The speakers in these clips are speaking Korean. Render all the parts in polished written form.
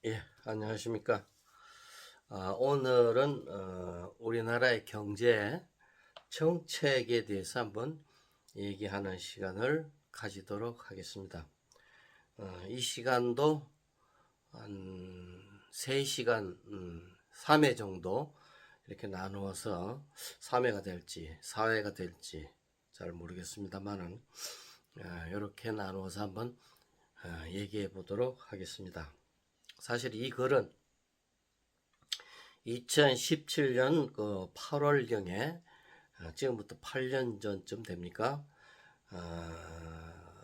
예, 안녕하십니까. 오늘은 우리나라의 경제 정책에 대해서 한번 얘기하는 시간을 가지도록 하겠습니다. 이 시간도 한 3시간, 3회 정도 이렇게 나누어서 3회가 될지 4회가 될지 잘 모르겠습니다만은 이렇게 나누어서 한번 얘기해 보도록 하겠습니다. 사실 이 글은 2017년 8월경에 지금부터 8년 전쯤 됩니까?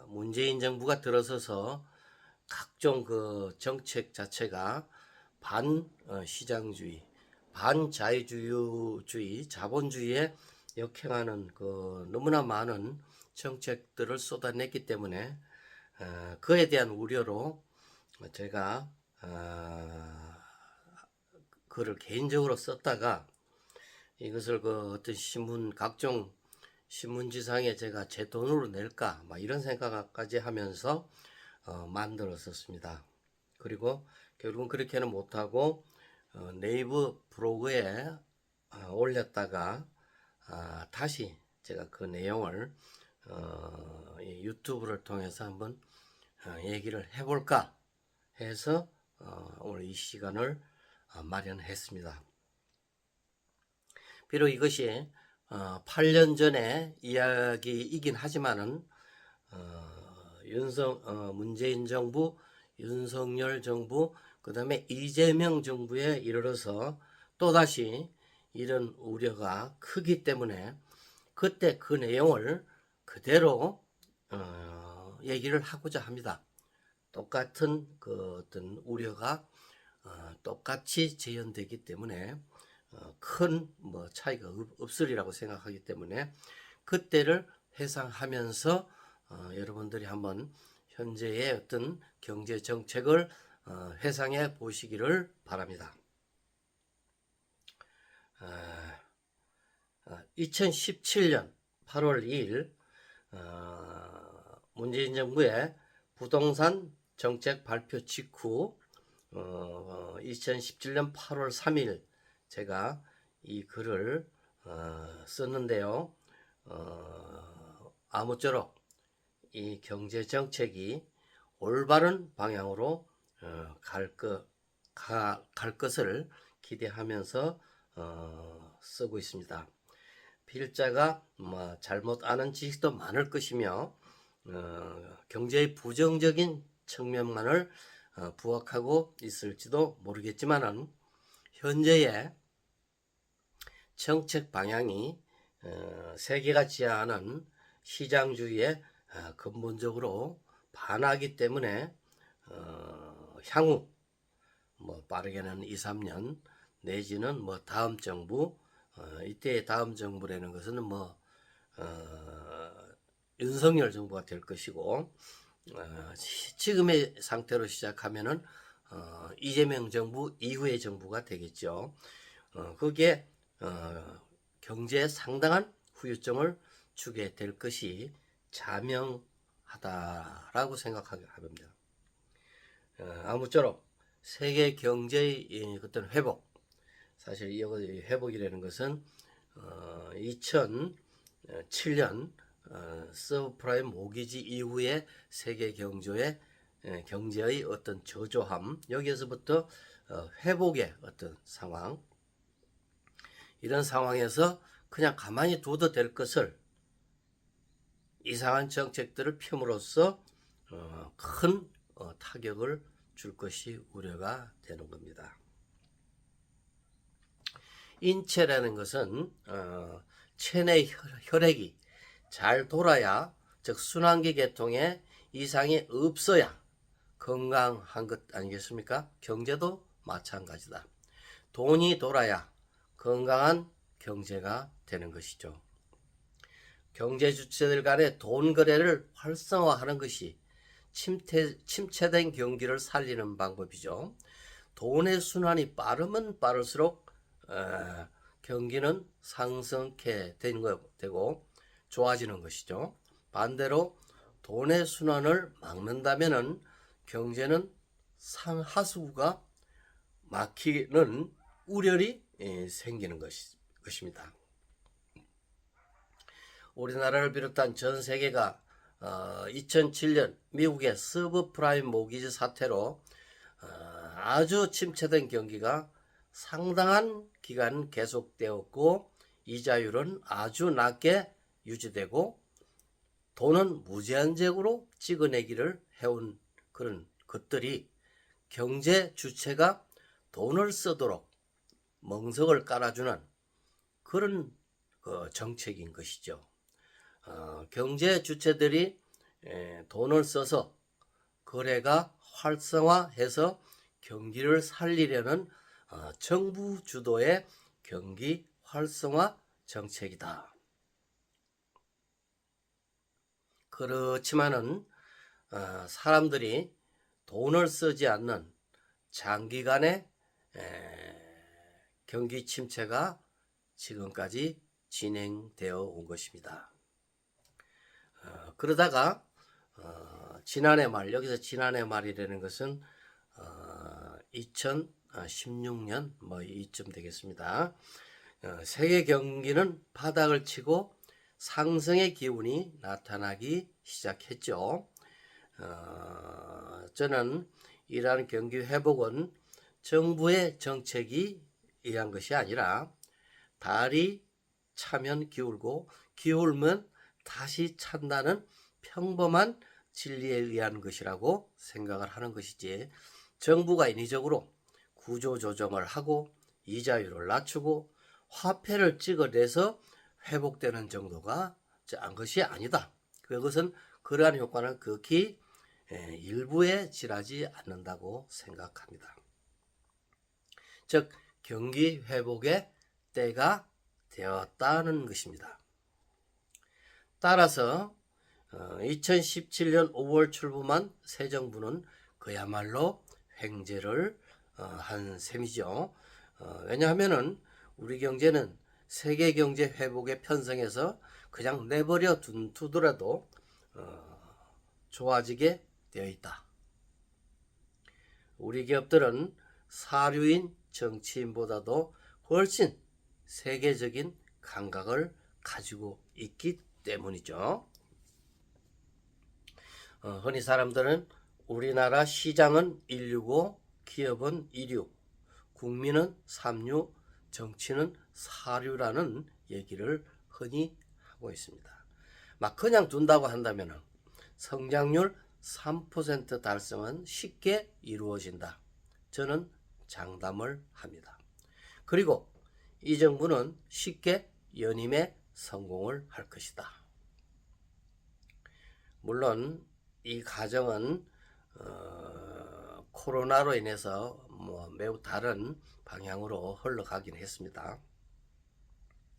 문재인 정부가 들어서서 각종 그 정책 자체가 반 시장주의, 반 자유주의, 자본주의에 역행하는 그 너무나 많은 정책들을 쏟아냈기 때문에 그에 대한 우려로 제가 글을 개인적으로 썼다가 이것을 그 어떤 각종 신문지상에 제가 제 돈으로 낼까 막 이런 생각까지 하면서 만들었었습니다. 그리고 결국은 그렇게는 못하고 네이버 블로그에 올렸다가 다시 제가 그 내용을 이 유튜브를 통해서 한번 얘기를 해볼까 해서 오늘 이 시간을 마련했습니다. 비록 이것이 8년 전의 이야기이긴 하지만은 문재인 정부, 윤석열 정부, 그 다음에 이재명 정부에 이르러서 또다시 이런 우려가 크기 때문에 그때 그 내용을 그대로 얘기를 하고자 합니다. 똑같은 그 어떤 우려가 똑같이 재현되기 때문에 큰 뭐 차이가 없으리라고 생각하기 때문에 그때를 회상하면서 여러분들이 한번 현재의 어떤 경제 정책을 회상해 보시기를 바랍니다. 2017년 8월 2일 문재인 정부의 부동산 정책 발표 직후 2017년 8월 3일 제가 이 글을 썼는데요. 아무쪼록 이 경제 정책이 올바른 방향으로 갈 것을 기대하면서 쓰고 있습니다. 필자가 뭐 잘못 아는 지식도 많을 것이며 경제의 부정적인 측면만을 부각하고 있을지도 모르겠지만은 현재의 정책 방향이 세계가 지향하는 시장주의에 근본적으로 반하기 때문에 향후 뭐 빠르게는 2, 3년 내지는 뭐 다음 정부 이때의 다음 정부라는 것은 뭐 윤석열 정부가 될 것이고 지금의 상태로 시작하면은 이재명 정부 이후의 정부가 되겠죠. 그게 경제에 상당한 후유증을 주게 될 것이 자명하다라고 생각하게 합니다. 아무쪼록 세계 경제의 어떤 회복, 사실 이 회복이라는 것은 2007년 서브프라임 모기지 이후에 세계 경제의 어떤 저조함, 여기에서부터 회복의 어떤 상황, 이런 상황에서 그냥 가만히 둬도 될 것을 이상한 정책들을 펴므로써 큰 타격을 줄 것이 우려가 되는 겁니다. 인체라는 것은 체내 혈액이 잘 돌아야, 즉 순환기 계통에 이상이 없어야 건강한 것 아니겠습니까? 경제도 마찬가지다. 돈이 돌아야 건강한 경제가 되는 것이죠. 경제 주체들 간의 돈 거래를 활성화하는 것이 침체된 경기를 살리는 방법이죠. 돈의 순환이 빠르면 빠를수록 경기는 상승케 되고 좋아지는 것이죠. 반대로 돈의 순환을 막는다면은 경제는 상하수구가 막히는 우려이 생기는 것입니다. 우리나라를 비롯한 전 세계가 2007년 미국의 서브프라임 모기지 사태로 아주 침체된 경기가 상당한 기간 계속되었고 이자율은 아주 낮게 유지되고 돈은 무제한적으로 찍어내기를 해온 그런 것들이 경제 주체가 돈을 쓰도록 멍석을 깔아주는 그런 정책인 것이죠. 경제 주체들이 돈을 써서 거래가 활성화해서 경기를 살리려는 정부 주도의 경기 활성화 정책이다. 그렇지만은 사람들이 돈을 쓰지 않는 장기간의 경기 침체가 지금까지 진행되어 온 것입니다. 그러다가 지난해 말, 여기서 지난해 말이라는 것은 2016년 이쯤 되겠습니다. 세계 경기는 바닥을 치고 상승의 기운이 나타나기 시작했죠. 저는 이러한 경기 회복은 정부의 정책이 의한 것이 아니라 달이 차면 기울고 기울면 다시 찬다는 평범한 진리에 의한 것이라고 생각을 하는 것이지, 정부가 인위적으로 구조조정을 하고 이자율을 낮추고 화폐를 찍어내서 회복되는 정도가 한 것이 아니다. 그것은 그러한 효과는 극히 일부에 지나지 않는다고 생각합니다. 즉 경기 회복의 때가 되었다는 것입니다. 따라서 2017년 5월 출범한 새 정부는 그야말로 횡재를 한 셈이죠. 왜냐하면은 우리 경제는 세계 경제 회복의 편성에서 그냥 내버려 두더라도 좋아지게 되어 있다. 우리 기업들은 사류인 정치인보다도 훨씬 세계적인 감각을 가지고 있기 때문이죠. 흔히 사람들은 우리나라 시장은 165, 기업은 26, 국민은 36, 정치는 4류라는 얘기를 흔히 하고 있습니다. 막 그냥 둔다고 한다면 성장률 3% 달성은 쉽게 이루어진다. 저는 장담을 합니다. 그리고 이 정부는 쉽게 연임에 성공을 할 것이다. 물론 이 과정은 코로나로 인해서 매우 다른 방향으로 흘러가긴 했습니다.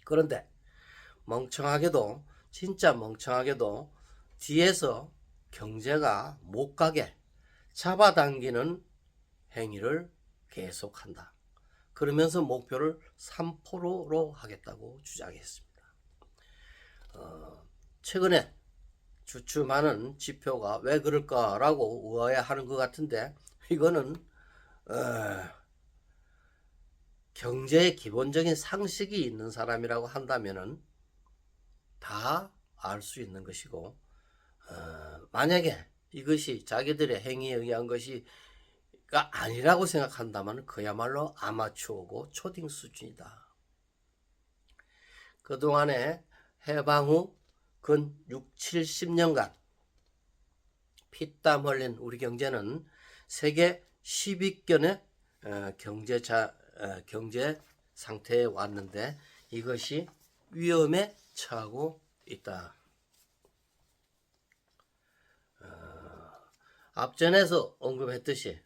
그런데 멍청하게도, 진짜 멍청하게도 뒤에서 경제가 못 가게 잡아당기는 행위를 계속한다. 그러면서 목표를 3%로 하겠다고 주장했습니다. 최근에 주춤하는 지표가 왜 그럴까라고 의아해하는 것 같은데, 이거는 경제의 기본적인 상식이 있는 사람이라고 한다면은 다 알 수 있는 것이고, 만약에 이것이 자기들의 행위에 의한 것이가 아니라고 생각한다면 그야말로 아마추어고 초딩 수준이다. 그동안에 해방 후 근 6, 70년간 피땀 흘린 우리 경제는 세계 10위권의 경제 상태에 왔는데 이것이 위험에 처하고 있다. 앞전에서 언급했듯이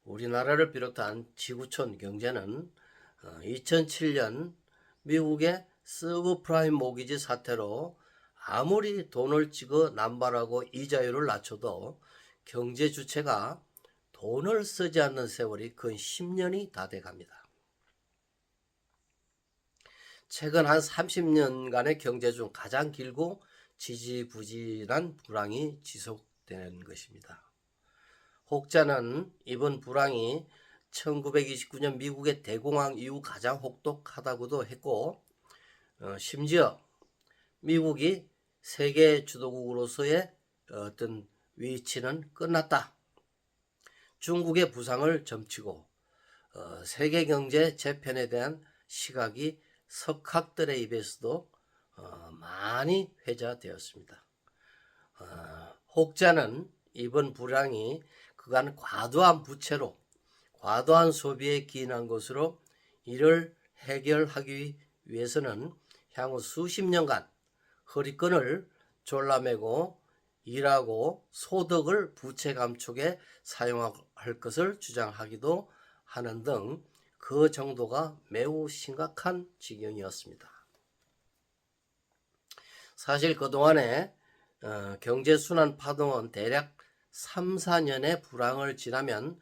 우리나라를 비롯한 지구촌 경제는 2007년 미국의 서브프라임 모기지 사태로 아무리 돈을 찍어 남발하고 이자율을 낮춰도 경제 주체가 돈을 쓰지 않는 세월이 근 10년이 다 돼갑니다. 최근 한 30년간의 경제 중 가장 길고 지지부진한 불황이 지속되는 것입니다. 혹자는 이번 불황이 1929년 미국의 대공황 이후 가장 혹독하다고도 했고, 심지어 미국이 세계 주도국으로서의 어떤 위치는 끝났다. 중국의 부상을 점치고 세계 경제 재편에 대한 시각이 석학들의 입에서도 많이 회자되었습니다. 혹자는 이번 불황이 그간 과도한 부채로 과도한 소비에 기인한 것으로 이를 해결하기 위해서는 향후 수십 년간 허리끈을 졸라매고 일하고 소득을 부채 감축에 사용할 것을 주장하기도 하는 등 그 정도가 매우 심각한 지경이었습니다. 사실 그동안에 경제순환 파동은 대략 3, 4년의 불황을 지나면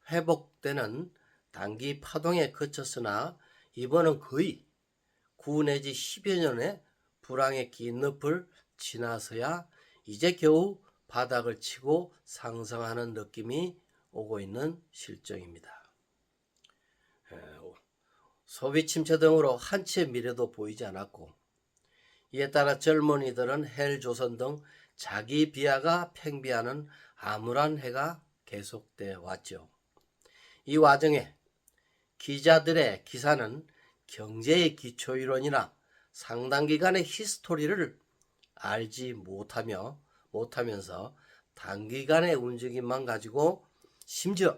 회복되는 단기 파동에 그쳤으나 이번은 거의 9 내지 10여 년의 불황의 긴 늪을 지나서야 이제 겨우 바닥을 치고 상승하는 느낌이 오고 있는 실정입니다. 소비 침체 등으로 한치의 미래도 보이지 않았고, 이에 따라 젊은이들은 헬조선 등 자기 비하가 팽배하는 암울한 해가 계속되어 왔죠. 이 와중에 기자들의 기사는 경제의 기초이론이나 상당 기간의 히스토리를 알지 못하면서 단기간의 움직임만 가지고, 심지어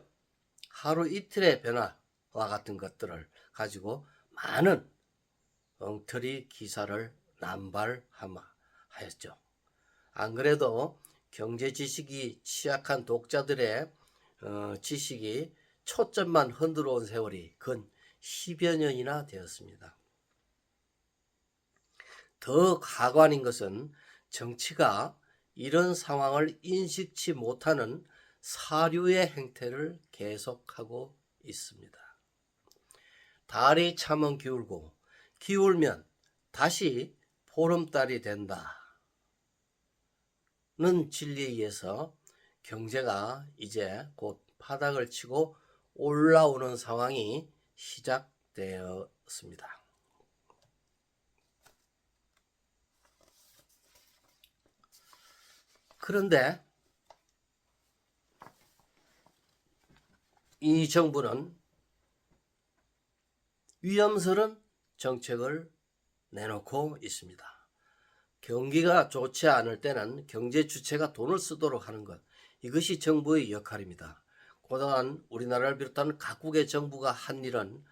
하루 이틀의 변화와 같은 것들을 가지고 많은 엉터리 기사를 남발하였죠. 안 그래도 경제 지식이 취약한 독자들의 지식이 초점만 흔들어 온 세월이 근 10여 년이나 되었습니다. 더 가관인 것은 정치가 이런 상황을 인식치 못하는 사류의 행태를 계속하고 있습니다. 달이 차면 기울고 기울면 다시 보름달이 된다는 진리에 의해서 경제가 이제 곧 바닥을 치고 올라오는 상황이 시작되었습니다. 그런데 이 정부는 위험스러운 정책을 내놓고 있습니다. 경기가 좋지 않을 때는 경제 주체가 돈을 쓰도록 하는 것, 이것이 정부의 역할입니다. 그동안 우리나라를 비롯한 각국의 정부가 한 일은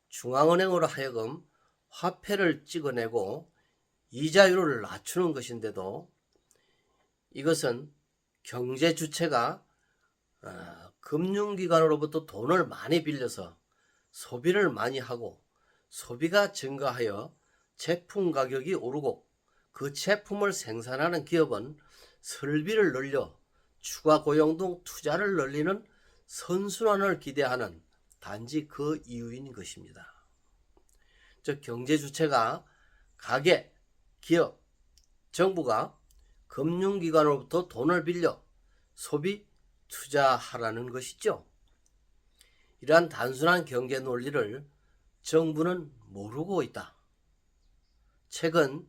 중앙은행으로 하여금 화폐를 찍어내고 이자율을 낮추는 것인데도, 이것은 경제 주체가 금융기관으로부터 돈을 많이 빌려서 소비를 많이 하고, 소비가 증가하여 제품 가격이 오르고, 그 제품을 생산하는 기업은 설비를 늘려 추가 고용 등 투자를 늘리는 선순환을 기대하는 단지 그 이유인 것입니다. 즉 경제 주체가 가게, 기업, 정부가 금융기관으로부터 돈을 빌려 소비, 투자하라는 것이죠. 이러한 단순한 경제 논리를 정부는 모르고 있다. 최근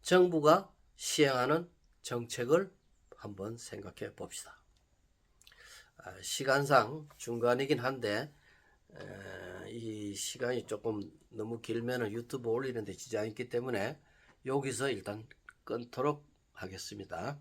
정부가 시행하는 정책을 한번 생각해 봅시다. 시간상 중간이긴 한데 이 시간이 조금 너무 길면 유튜브 올리는데 지장이 있기 때문에 여기서 일단 끊도록 하겠습니다.